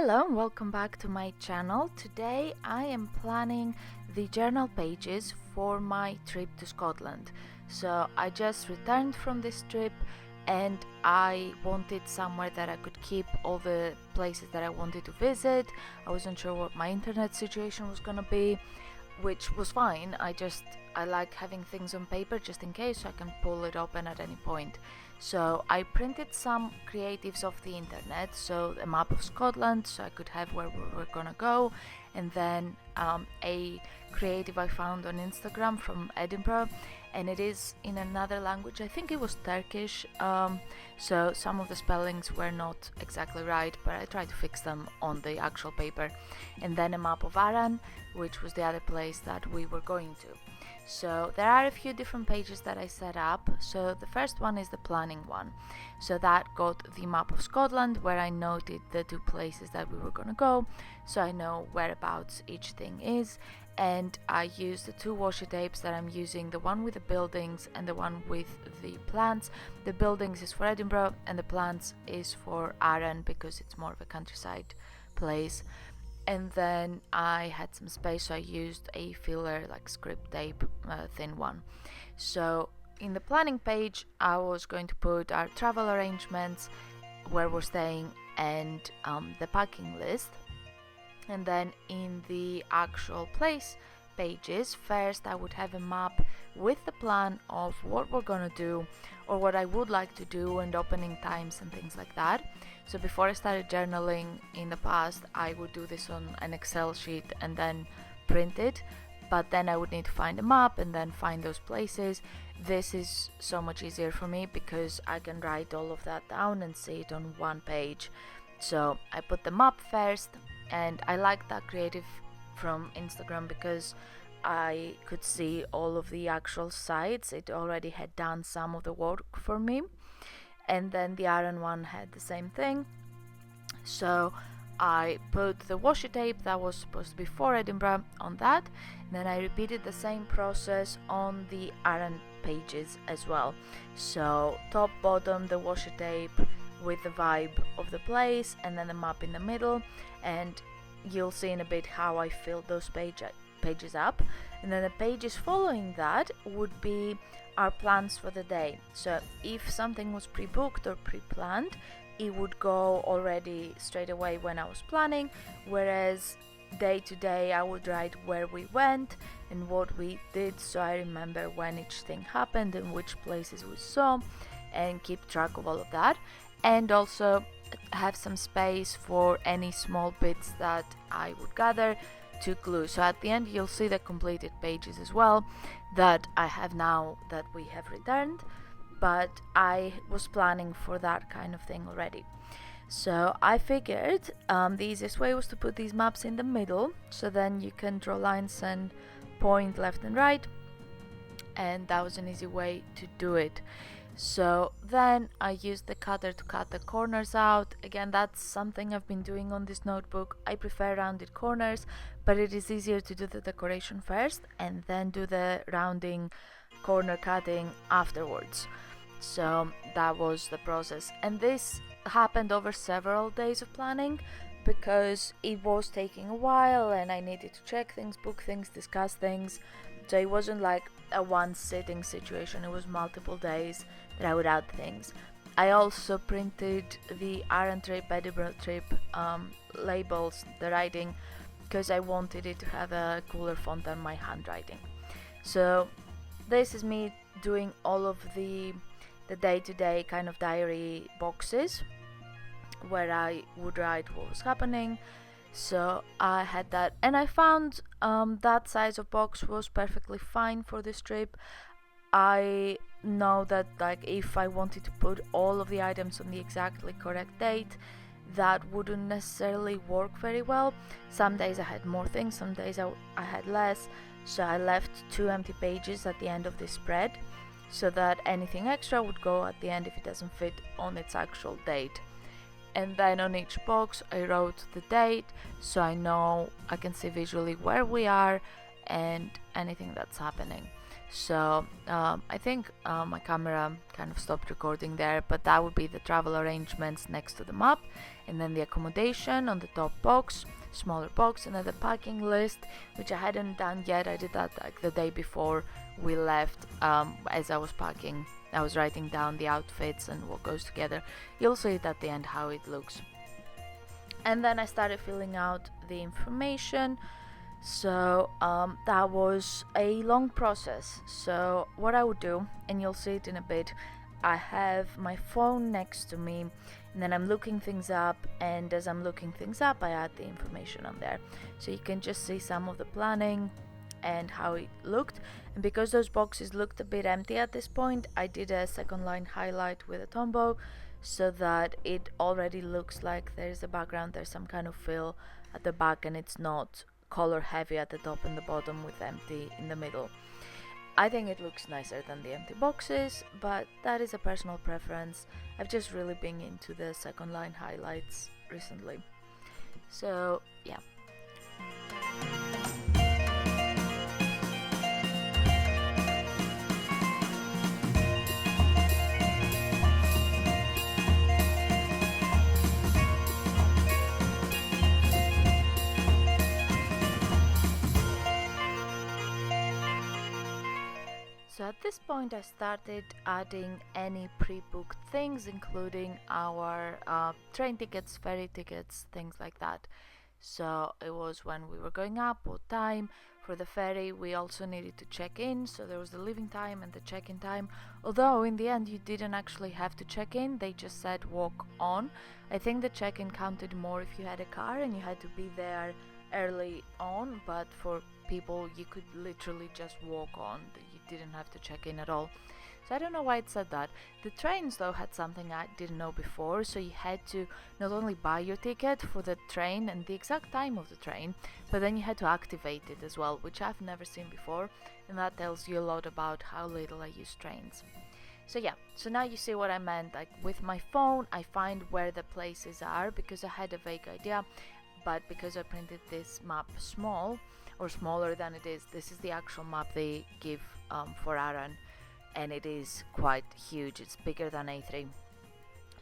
Hello and welcome back to my channel. Today I am planning the journal pages for my trip to Scotland. So I just returned from this trip and I wanted somewhere that I could keep all the places that I wanted to visit. I wasn't sure what my internet situation was gonna be, which was fine. I like having things on paper just in case, so I can pull it open at any point. So I printed some creatives off the internet, so a map of Scotland so I could have where we were gonna go, and then a creative I found on Instagram from Edinburgh, and it is in another language. I think it was Turkish, so some of the spellings were not exactly right, but I tried to fix them on the actual paper. And then a map of Arran, which was the other place that we were going to. So there are a few different pages that I set up. So the first one is the planning one. So that got the map of Scotland, where I noted the two places that we were gonna go, so I know whereabouts each thing is. And I used the two washi tapes that I'm using, the one with the buildings and the one with the plants. The buildings is for Edinburgh and the plants is for Arran because it's more of a countryside place. And then I had some space, so I used a filler, like script tape, thin one. So in the planning page I was going to put our travel arrangements, where we're staying, and the packing list. And then in the actual place pages, first I would have a map with the plan of what we're gonna do or what I would like to do, and opening times and things like that. So before I started journaling in the past, I would do this on an Excel sheet and then print it, but then I would need to find a map and then find those places. This is so much easier for me because I can write all of that down and see it on one page. So I put the map first, and I like that creative from Instagram because I could see all of the actual sites. It already had done some of the work for me. And then the Arran one had the same thing. So I put the washi tape that was supposed to be for Edinburgh on that, and then I repeated the same process on the Arran pages as well. So top, bottom, the washi tape with the vibe of the place, and then the map in the middle. And you'll see in a bit how I filled those pages up. And then the pages following that would be our plans for the day. So if something was pre-booked or pre-planned, it would go already straight away when I was planning, whereas day to day I would write where we went and what we did, so I remember when each thing happened and which places we saw, and keep track of all of that. And also have some space for any small bits that I would gather to glue. So at the end you'll see the completed pages as well that I have now that we have returned, but I was planning for that kind of thing already. So I figured the easiest way was to put these maps in the middle, so then you can draw lines and point left and right, and that was an easy way to do it. So then I used the cutter to cut the corners out. Again, that's something I've been doing on this notebook. I prefer rounded corners, but it is easier to do the decoration first and then do the rounding corner cutting afterwards. So that was the process, and this happened over several days of planning because it was taking a while and I needed to check things, book things, discuss things. So it wasn't like a one sitting situation, it was multiple days that I would add things. I also printed the Arran trip, Edinburgh trip labels, the writing, because I wanted it to have a cooler font than my handwriting. So this is me doing all of the day-to-day kind of diary boxes where I would write what was happening. So I had that, and I found that size of box was perfectly fine for this trip. I know that like if I wanted to put all of the items on the exactly correct date, that wouldn't necessarily work very well. Some days I had more things, some days I had less, so I left 2 empty pages at the end of this spread so that anything extra would go at the end if it doesn't fit on its actual date. And then on each box I wrote the date, so I know I can see visually where we are and anything that's happening. So I think my camera kind of stopped recording there, but that would be the travel arrangements next to the map, and then the accommodation on the top box, smaller box, and then the packing list, which I hadn't done yet. I did that like the day before we left. As I was packing, I was writing down the outfits and what goes together. You'll see it at the end how it looks. And then I started filling out the information. So that was a long process. So what I would do, and you'll see it in a bit, I have my phone next to me, and then I'm looking things up, and as I'm looking things up, I add the information on there. So you can just see some of the planning and how it looked. And because those boxes looked a bit empty at this point, I did a second line highlight with a Tombow, so that it already looks like there's a background, there's some kind of fill at the back, and it's not color heavy at the top and the bottom with empty in the middle. I think it looks nicer than the empty boxes, but that is a personal preference. I've just really been into the second line highlights recently. So yeah. So at this point I started adding any pre-booked things, including our train tickets, ferry tickets, things like that. So it was when we were going up, what time. For the ferry we also needed to check in, so there was the leaving time and the check-in time, although in the end you didn't actually have to check in, they just said walk on. I think the check-in counted more if you had a car and you had to be there early on, but for people you could literally just walk on, you didn't have to check in at all. So I don't know why it said that. The trains though had something I didn't know before, so you had to not only buy your ticket for the train and the exact time of the train, but then you had to activate it as well, which I've never seen before, and that tells you a lot about how little I use trains. So yeah, so now you see what I meant, like with my phone I find where the places are because I had a vague idea, but because I printed this map small, or smaller than it is, this is the actual map they give for Arran, and it is quite huge, it's bigger than A3.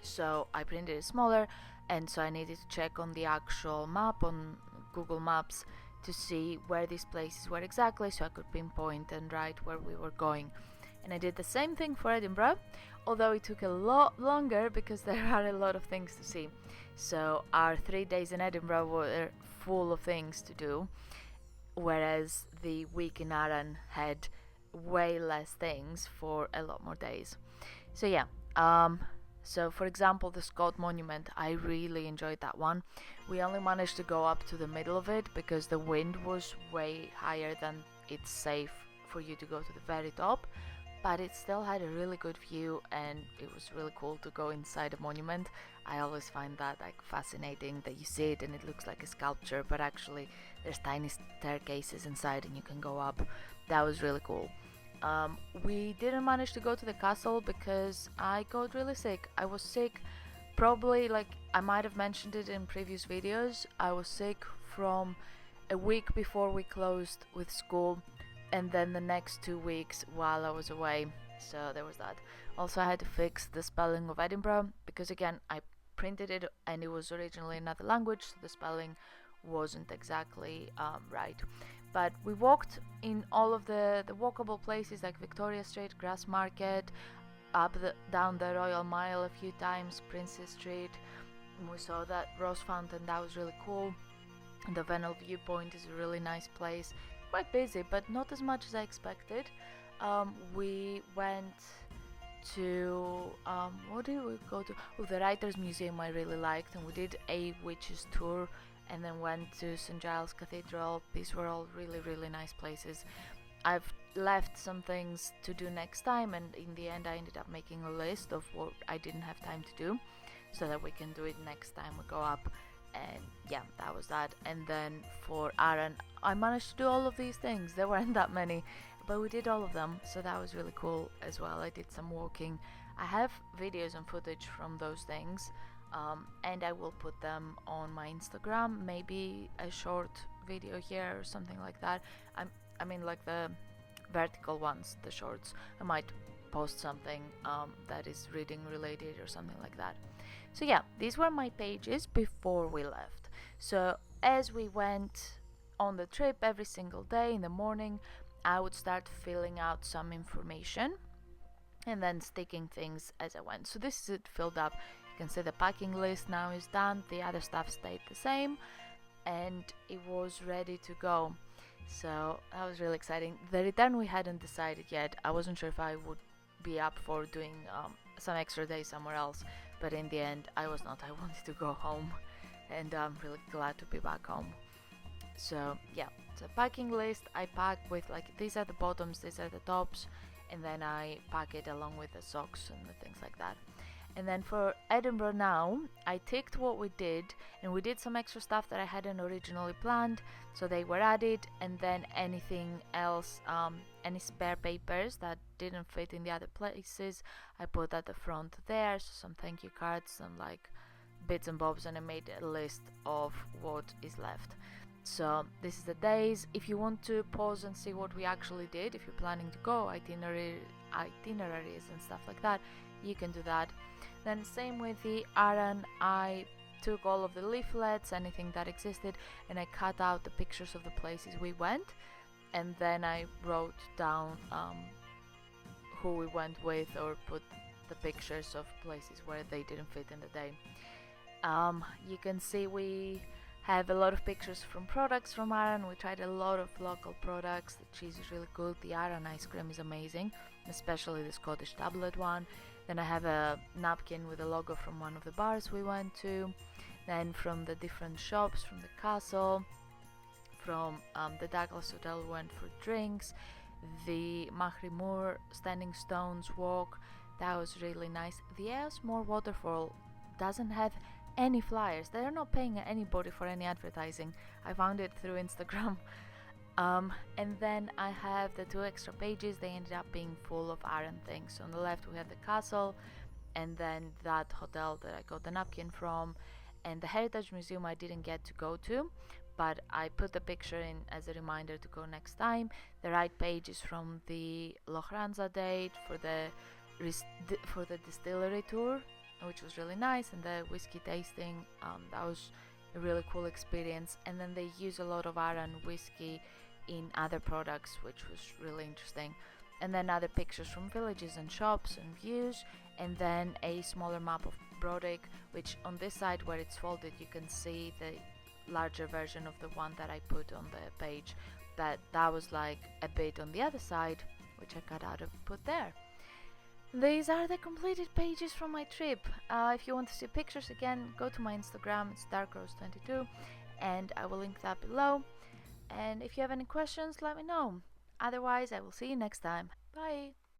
So I printed it smaller, and so I needed to check on the actual map on Google Maps to see where these places were exactly, so I could pinpoint and write where we were going. And I did the same thing for Edinburgh, although it took a lot longer because there are a lot of things to see. So our 3 days in Edinburgh were full of things to do, whereas the week in Arran had way less things for a lot more days. So yeah, so for example the Scott Monument, I really enjoyed that one. We only managed to go up to the middle of it because the wind was way higher than it's safe for you to go to the very top, but it still had a really good view and it was really cool to go inside a monument. I always find that like fascinating, that you see it and it looks like a sculpture, but actually there's tiny staircases inside and you can go up. That was really cool. We didn't manage to go to the castle because I got really sick. I was sick, probably, like I might have mentioned it in previous videos, I was sick from a week before we closed with school, and then the next 2 weeks while I was away. So there was that. Also I had to fix the spelling of Edinburgh because again I printed it and it was originally another language, so the spelling wasn't exactly right. But we walked in all of the walkable places like Victoria Street, Grass Market, down the Royal Mile a few times, Princess Street, and we saw that rose fountain, that was really cool. And the Vennel Viewpoint is a really nice place, quite busy but not as much as I expected. We went to what did we go to? Oh, the Writers Museum I really liked, and we did a witches tour and then went to St. Giles Cathedral. These were all really nice places. I've left some things to do next time, and in the end I ended up making a list of what I didn't have time to do so that we can do it next time we go up. And yeah, that was that. And then for Arran I managed to do all of these things. There weren't that many, but we did all of them, so that was really cool as well. I did some walking. I have videos and footage from those things, and I will put them on my Instagram, maybe a short video here or something like that. I mean like the vertical ones, the shorts. I might post something that is reading related or something like that. So yeah, these were my pages before we left. So as we went on the trip every single day in the morning, I would start filling out some information and then sticking things as I went. So this is it filled up. You can see the packing list now is done, the other stuff stayed the same, and it was ready to go. So that was really exciting. The return we hadn't decided yet. I wasn't sure if I would be up for doing some extra days somewhere else, but in the end I was not. I wanted to go home, and I'm really glad to be back home. So yeah, it's a packing list. I pack with like, these are the bottoms, these are the tops, and then I pack it along with the socks and the things like that. And then for Edinburgh now, I ticked what we did, and we did some extra stuff that I hadn't originally planned, so they were added. And then anything else, any spare papers that didn't fit in the other places, I put at the front there. So some thank you cards, some like bits and bobs, and I made a list of what is left. So this is the days. If you want to pause and see what we actually did, if you're planning to go, itineraries and stuff like that, you can do that. Then same with the Arran, I took all of the leaflets, anything that existed, and I cut out the pictures of the places we went, and then I wrote down who we went with, or put the pictures of places where they didn't fit in the day. You can see we have a lot of pictures from products from Arran. We tried a lot of local products. The cheese is really good. The Arran ice cream is amazing, especially the Scottish tablet one. Then I have a napkin with a logo from one of the bars we went to. Then from the different shops, from the castle, from the Douglas Hotel we went for drinks. The Mahrimur Standing Stones walk, that was really nice. The Aylesmore waterfall doesn't have any flyers. They're not paying anybody for any advertising. I found it through Instagram. And then I have the 2 extra pages. They ended up being full of Arran things. So on the left we have the castle, and then that hotel that I got the napkin from, and the Heritage Museum I didn't get to go to, but I put the picture in as a reminder to go next time. The right page is from the Lochranza date for the distillery tour, which was really nice, and the whiskey tasting, that was a really cool experience. And then they use a lot of Arran whiskey in other products, which was really interesting. And then other pictures from villages and shops and views, and then a smaller map of Brodick, which on this side where it's folded you can see the larger version of the one that I put on the page, but that was like a bit on the other side, which I cut out and put there. These are the completed pages from my trip. If you want to see pictures again, go to my Instagram, it's darkrose22, and I will link that below. And if you have any questions, let me know. Otherwise, I will see you next time. Bye!